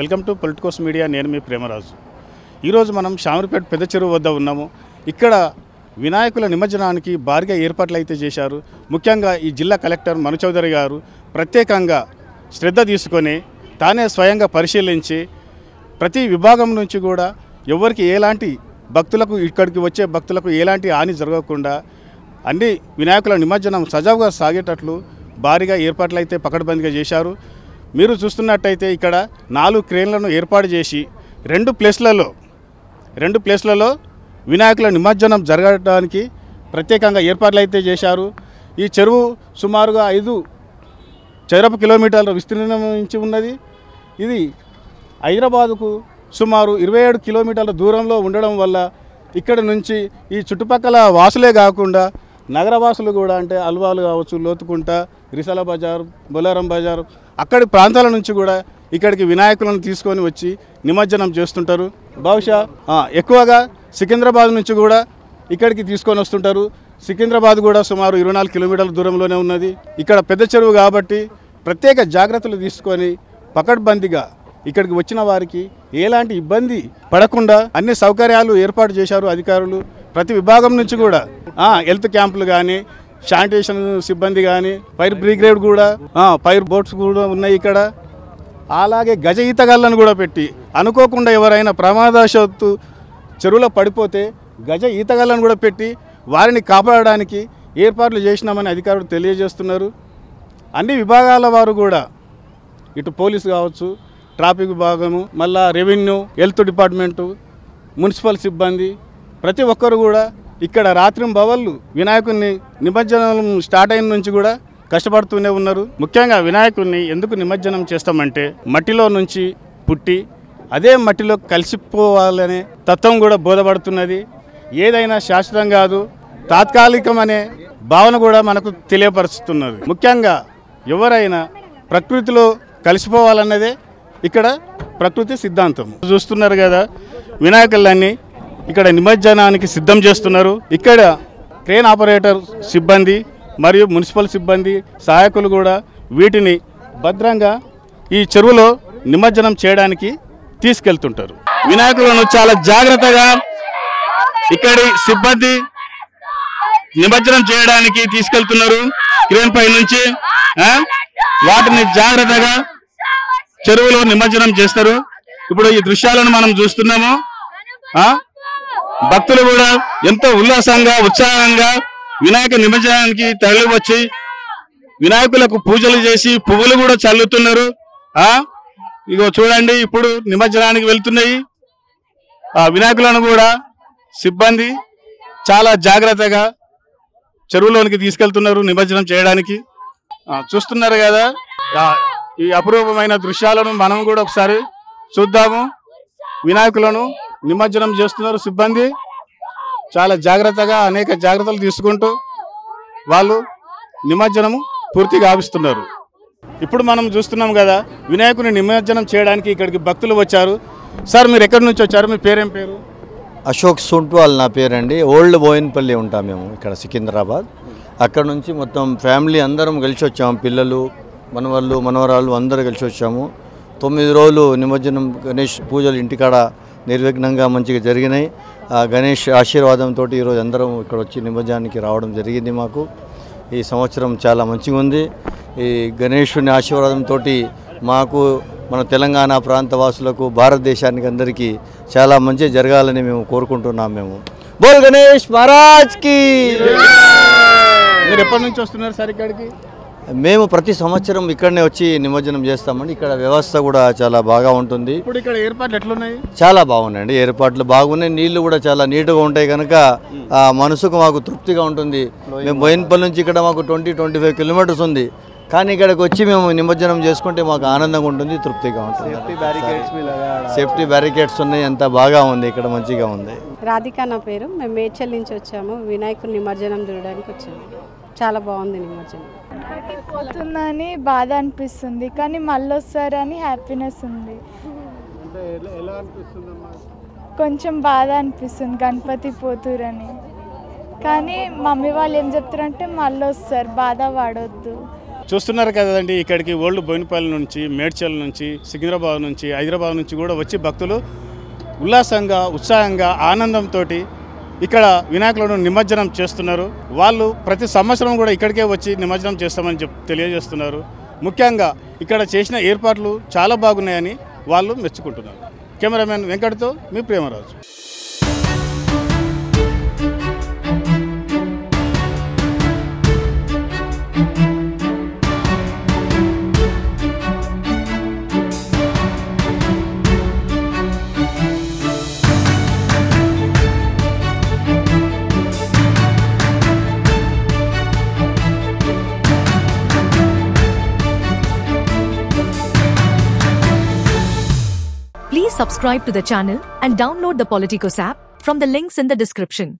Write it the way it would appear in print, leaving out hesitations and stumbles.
Welcome to Politicos media. నేను మీ ప్రేమరాజు. ఈరోజు మనం షామీర్పేట పెద్ద చెరువు వద్ద ఉన్నాము. ఇక్కడ వినాయకుల నిమజ్జనానికి భారీగా ఏర్పాట్లు అయితే చేశారు. ముఖ్యంగా ఈ జిల్లా కలెక్టర్ మను చౌదరి గారు ప్రత్యేకంగా శ్రద్ధ తీసుకొని తానే స్వయంగా పరిశీలించి ప్రతి విభాగం నుంచి కూడా ఎవరికి ఎలాంటి భక్తులకు ఇక్కడికి వచ్చే భక్తులకు ఎలాంటి హాని జరగకుండా అన్ని వినాయకుల నిమజ్జనం సజావుగా సాగేటట్లు భారీగా ఏర్పాట్లు అయితే పకడ్బందీగా చేశారు. మీరు చూస్తున్నట్టయితే ఇక్కడ 4 క్రేన్లను ఏర్పాటు చేసి రెండు ప్లేస్లలో వినాయకుల నిమజ్జనం జరగడానికి ప్రత్యేకంగా ఏర్పాట్లు అయితే చేశారు. ఈ చెరువు సుమారుగా 5 చదరపు కిలోమీటర్ల విస్తీర్ణించి ఉన్నది. ఇది హైదరాబాదుకు సుమారు 27 కిలోమీటర్ల దూరంలో ఉండడం వల్ల ఇక్కడ నుంచి ఈ చుట్టుపక్కల వాసులే కాకుండా నగరవాసులు కూడా, అంటే అల్వాలు కావచ్చు, లోతుకుంట, రిసాల బజార్, బొలారం బజార్, అక్కడి ప్రాంతాల నుంచి కూడా ఇక్కడికి వినాయకులను తీసుకొని వచ్చి నిమజ్జనం చేస్తుంటారు. బహుశా ఎక్కువగా సికింద్రాబాద్ నుంచి కూడా ఇక్కడికి తీసుకొని వస్తుంటారు. సికింద్రాబాద్ కూడా సుమారు 24 కిలోమీటర్ల దూరంలోనే ఉన్నది. ఇక్కడ పెద్ద చెరువు కాబట్టి ప్రత్యేక జాగ్రత్తలు తీసుకొని పకడ్బందీగా ఇక్కడికి వచ్చిన వారికి ఎలాంటి ఇబ్బంది పడకుండా అన్ని సౌకర్యాలు ఏర్పాటు చేశారు అధికారులు. ప్రతి విభాగం నుంచి కూడా హెల్త్ క్యాంపులు కానీ, శానిటేషన్ సిబ్బంది కానీ, ఫైర్ బ్రిగేడ్ కూడా, ఫైర్ బోట్స్ కూడా ఉన్నాయి ఇక్కడ. అలాగే గజ ఈతగాళ్ళను కూడా పెట్టి అనుకోకుండా ఎవరైనా ప్రమాదవశాత్తు చెరువులో పడిపోతే గజ ఈతగాళ్ళను కూడా పెట్టి వారిని కాపాడడానికి ఏర్పాట్లు చేసినామని అధికారులు తెలియజేస్తున్నారు. అన్ని విభాగాల వారు కూడా, ఇటు పోలీసు కావచ్చు, ట్రాఫిక్ విభాగము, మళ్ళా రెవెన్యూ, హెల్త్ డిపార్ట్మెంటు, మున్సిపల్ సిబ్బంది, ప్రతి ఒక్కరు కూడా ఇక్కడ రాత్రింబవళ్ళు వినాయకుడిని నిమజ్జనం స్టార్ట్ అయిన నుంచి కూడా కష్టపడుతూనే ఉన్నారు. ముఖ్యంగా వినాయకుడిని ఎందుకు నిమజ్జనం చేస్తామంటే మట్టిలో నుంచి పుట్టి అదే మట్టిలో కలిసిపోవాలనే తత్వం కూడా బోధపడుతున్నది. ఏదైనా శాశ్వతం కాదు, తాత్కాలికమనే భావన కూడా మనకు తెలియపరుస్తున్నది. ముఖ్యంగా ఎవరైనా ప్రకృతిలో కలిసిపోవాలన్నదే ఇక్కడ ప్రకృతి సిద్ధాంతం. చూస్తున్నారు కదా, వినాయకులన్నీ ఇక్కడ నిమజ్జనానికి సిద్ధం చేస్తున్నారు. ఇక్కడ క్రేన్ ఆపరేటర్ సిబ్బంది మరియు మున్సిపల్ సిబ్బంది, సహాయకులు కూడా వీటిని భద్రంగా ఈ చెరువులో నిమజ్జనం చేయడానికి తీసుకెళ్తుంటారు. వినాయకులను చాలా జాగ్రత్తగా ఇక్కడి సిబ్బంది నిమజ్జనం చేయడానికి తీసుకెళ్తున్నారు. క్రేన్ పై నుంచి వాటిని జాగ్రత్తగా చెరువులో నిమజ్జనం చేస్తారు. ఇప్పుడు ఈ దృశ్యాలను మనం చూస్తున్నాము. భక్తులు కూడా ఎంతో ఉల్లాసంగా, ఉత్సాహంగా వినాయక నిమజ్జనానికి తరలి వచ్చి వినాయకులకు పూజలు చేసి పువ్వులు కూడా చల్లుతున్నారు. ఇగో చూడండి, ఇప్పుడు నిమజ్జనానికి వెళ్తున్నాయి. వినాయకులను కూడా సిబ్బంది చాలా జాగ్రత్తగా చెరువులోనికి తీసుకెళ్తున్నారు నిమజ్జనం చేయడానికి. చూస్తున్నారు కదా, ఈ అపురూపమైన దృశ్యాలను మనం కూడా ఒకసారి చూద్దాము. వినాయకులను నిమజ్జనం చేస్తున్నారు సిబ్బంది. చాలా జాగ్రత్తగా అనేక జాగ్రత్తలు తీసుకుంటూ వాళ్ళు నిమజ్జనము పూర్తిగా ఆవిస్తున్నారు. ఇప్పుడు మనం చూస్తున్నాం కదా, వినాయకుని నిమజ్జనం చేయడానికి ఇక్కడికి భక్తులు వచ్చారు. సార్, మీరు ఎక్కడి నుంచి వచ్చారు? మీ పేరేం పేరు? అశోక్ సుంట్వాల్ నా పేరండి. ఓల్డ్ బోయిన్పల్లి ఉంటాం మేము ఇక్కడ సికింద్రాబాద్. అక్కడ నుంచి మొత్తం ఫ్యామిలీ అందరం కలిసి వచ్చాము. పిల్లలు, మనవాళ్ళు, మనవరాళ్ళు అందరూ కలిసి వచ్చాము. 9 రోజులు నిమజ్జనం గణేష్ పూజలు ఇంటికాడ నిర్విఘ్నంగా మంచిగా జరిగినాయి. గణేష్ ఆశీర్వాదంతో ఈరోజు అందరం ఇక్కడ వచ్చి నిమజ్జనానికి రావడం జరిగింది. మాకు ఈ సంవత్సరం చాలా మంచిగా ఉంది. ఈ గణేషుని ఆశీర్వాదంతో మాకు, మన తెలంగాణ ప్రాంత వాసులకు, భారతదేశానికి అందరికీ చాలా మంచి జరగాలని మేము కోరుకుంటున్నాం. మేము బోల్ గణేష్ మహారాజ్కి. మీరు ఎప్పటి నుంచి వస్తున్నారు సార్ ఇక్కడికి? మేము ప్రతి సంవత్సరం ఇక్కడనే వచ్చి నిమజ్జనం చేస్తామండి. ఇక్కడ వ్యవస్థ కూడా చాలా బాగా ఉంటుంది. ఇప్పుడు ఇక్కడ ఏర్పాట్లు ఎట్లున్నాయి? చాలా బాగున్నాయండి, ఏర్పాట్లు బాగున్నాయి. నీళ్లు కూడా చాలా నీట్గా ఉంటాయి కనుక మనసుకు మాకు తృప్తిగా ఉంటుంది. మేము బోయిన్పల్లి నుంచి ఇక్కడ మాకు 20-25 కిలోమీటర్స్ ఉంది. కానీ ఇక్కడికి వచ్చి మేము నిమజ్జనం చేసుకుంటే మాకు ఆనందంగా ఉంటుంది, తృప్తిగా ఉంటుంది. సేఫ్టీ బ్యారికేడ్స్ ఉన్నాయి, అంతా బాగా ఉంది, ఇక్కడ మంచిగా ఉంది. రాధిక నా పేరు. మేము మేడ్చల్ నుంచి వచ్చాము. వినాయకుడి నిమజ్జనం చూడడానికి వచ్చాము. చాలా బాగుంది నిమజ్జనం. పోతుందని బాధ అనిపిస్తుంది, కానీ మళ్ళీ వస్తారని హ్యాపీనెస్ ఉంది. కొంచెం బాధ అనిపిస్తుంది గణపతి పోతురని, కానీ మమ్మీ వాళ్ళు ఏం చెప్తారంటే మళ్ళీ వస్తారు, బాధ పడొద్దు. చూస్తున్నారు కదండి, ఇక్కడికి ఓల్డ్ బోయినపల్లి నుంచి, మేడ్చల్ నుంచి, సికింద్రాబాద్ నుంచి, హైదరాబాద్ నుంచి కూడా వచ్చి భక్తులు ఉల్లాసంగా, ఉత్సాహంగా, ఆనందంతో ఇక్కడ వినాయకులను నిమజ్జనం చేస్తున్నారు. వాళ్ళు ప్రతి సంవత్సరం కూడా ఇక్కడికే వచ్చి నిమజ్జనం చేస్తామని తెలియజేస్తున్నారు. ముఖ్యంగా ఇక్కడ చేసిన ఏర్పాట్లు చాలా బాగున్నాయని వాళ్ళు మెచ్చుకుంటున్నారు. కెమెరామెన్ వెంకట్తో మీ Premaraju. Please subscribe to the channel and download the Politicos app from the links in the description.